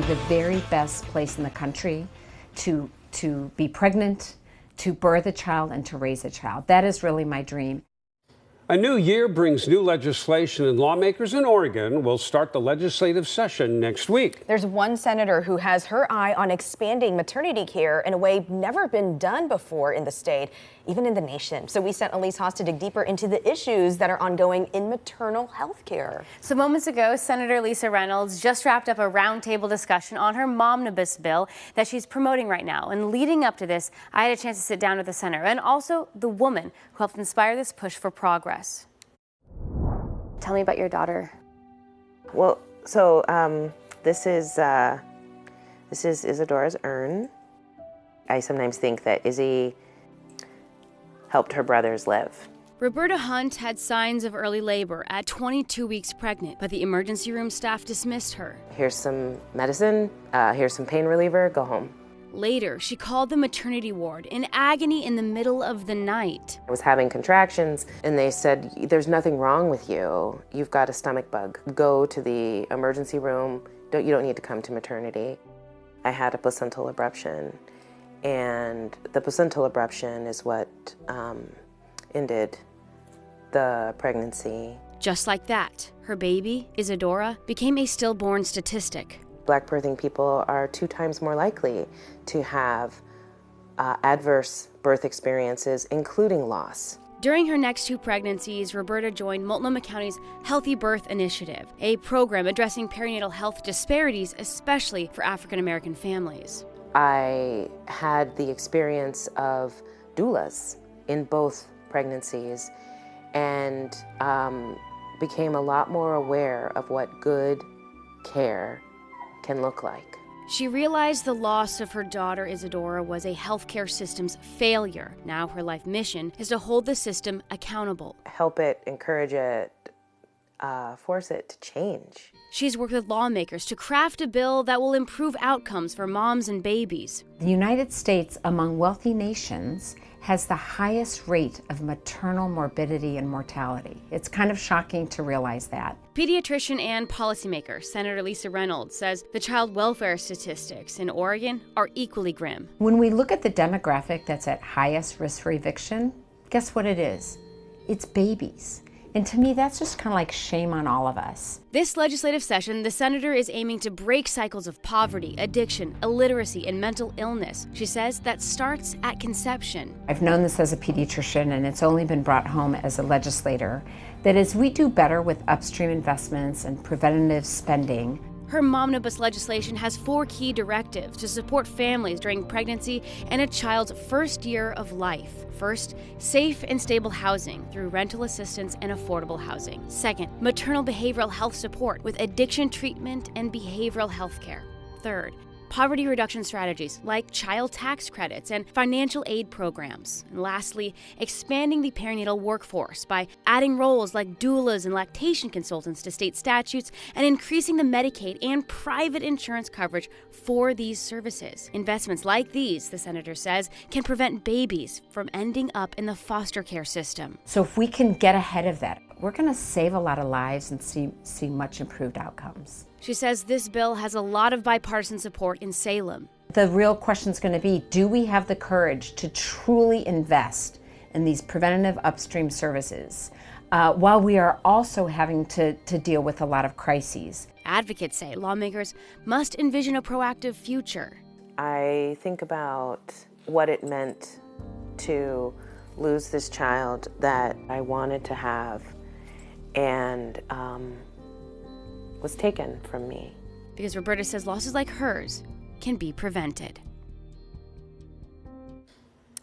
the very best place in the country to be pregnant, to birth a child, and to raise a child. That is really my dream. A new year brings new legislation, and lawmakers in Oregon will start the legislative session next week. There's one senator who has her eye on expanding maternity care in a way never been done before in the state, even in the nation. So we sent Elise Haas to dig deeper into the issues that are ongoing in maternal health care. So moments ago, Senator Lisa Reynolds just wrapped up a roundtable discussion on her Momnibus Bill that she's promoting right now. And leading up to this, I had a chance to sit down with the senator and also the woman who helped inspire this push for progress. Tell me about your daughter. Well, so this is Isadora's urn. I sometimes think that Izzy helped her brothers live. Roberta Hunt had signs of early labor at 22 weeks pregnant, but the emergency room staff dismissed her. Here's some medicine, here's some pain reliever, go home. Later, she called the maternity ward in agony in the middle of the night. I was having contractions, and they said, there's nothing wrong with you. You've got a stomach bug. Go to the emergency room. You don't need to come to maternity. I had a placental abruption, and the placental abruption is what ended the pregnancy. Just like that, her baby, Isadora, became a stillborn statistic. Black birthing people are 2 times more likely to have adverse birth experiences, including loss. During her next 2 pregnancies, Roberta joined Multnomah County's Healthy Birth Initiative, a program addressing perinatal health disparities, especially for African American families. I had the experience of doulas in both pregnancies and became a lot more aware of what good care can look like. She realized the loss of her daughter Isadora was a healthcare system's failure. Now her life mission is to hold the system accountable. Help it, encourage it, force it to change. She's worked with lawmakers to craft a bill that will improve outcomes for moms and babies. The United States, among wealthy nations, has the highest rate of maternal morbidity and mortality. It's kind of shocking to realize that. Pediatrician and policymaker Senator Lisa Reynolds says the child welfare statistics in Oregon are equally grim. When we look at the demographic that's at highest risk for eviction, guess what it is? It's babies. And to me, that's just kind of like shame on all of us. This legislative session, the senator is aiming to break cycles of poverty, addiction, illiteracy, and mental illness. She says that starts at conception. I've known this as a pediatrician, and it's only been brought home as a legislator, that as we do better with upstream investments and preventative spending, her Momnibus legislation has 4 key directives to support families during pregnancy and a child's first year of life. First, safe and stable housing through rental assistance and affordable housing. Second, maternal behavioral health support with addiction treatment and behavioral health care. Third, poverty reduction strategies like child tax credits and financial aid programs. And lastly, expanding the perinatal workforce by adding roles like doulas and lactation consultants to state statutes and increasing the Medicaid and private insurance coverage for these services. Investments like these, the senator says, can prevent babies from ending up in the foster care system. So if we can get ahead of that, we're going to save a lot of lives and see much improved outcomes. She says this bill has a lot of bipartisan support in Salem. The real question is going to be, do we have the courage to truly invest in these preventative upstream services while we are also having to deal with a lot of crises? Advocates say lawmakers must envision a proactive future. I think about what it meant to lose this child that I wanted to have and was taken from me. Because Roberta says losses like hers can be prevented.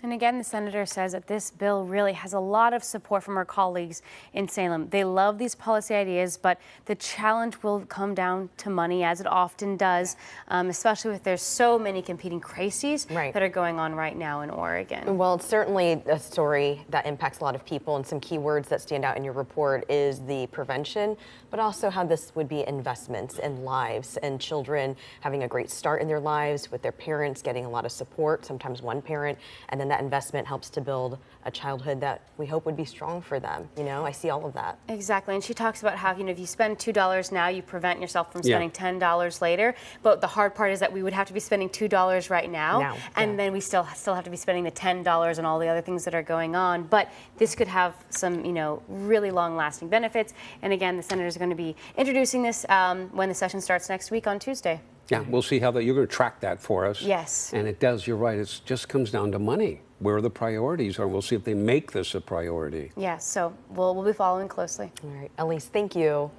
And again, the senator says that this bill really has a lot of support from her colleagues in Salem. They love these policy ideas, but the challenge will come down to money, as it often does, especially with there's so many competing crises that are going on right now in Oregon. Well, it's certainly a story that impacts a lot of people, and some key words that stand out in your report is the prevention, but also how this would be investments in lives and children having a great start in their lives with their parents getting a lot of support, sometimes one parent, and then that that investment helps to build a childhood that we hope would be strong for them. You know, I see all of that. Exactly, and she talks about how, you know, if you spend $2 now, you prevent yourself from spending $10 later. But the hard part is that we would have to be spending $2 right now, and then we still have to be spending the $10 and all the other things that are going on. But this could have some, you know, really long-lasting benefits. And again, the senators are going to be introducing this when the session starts next week on Tuesday. Yeah, we'll see how you're going to track that for us. Yes. And it does, you're right, it just comes down to money. Where the priorities are. We'll see if they make this a priority. Yes, so we'll be following closely. All right, Elise, thank you.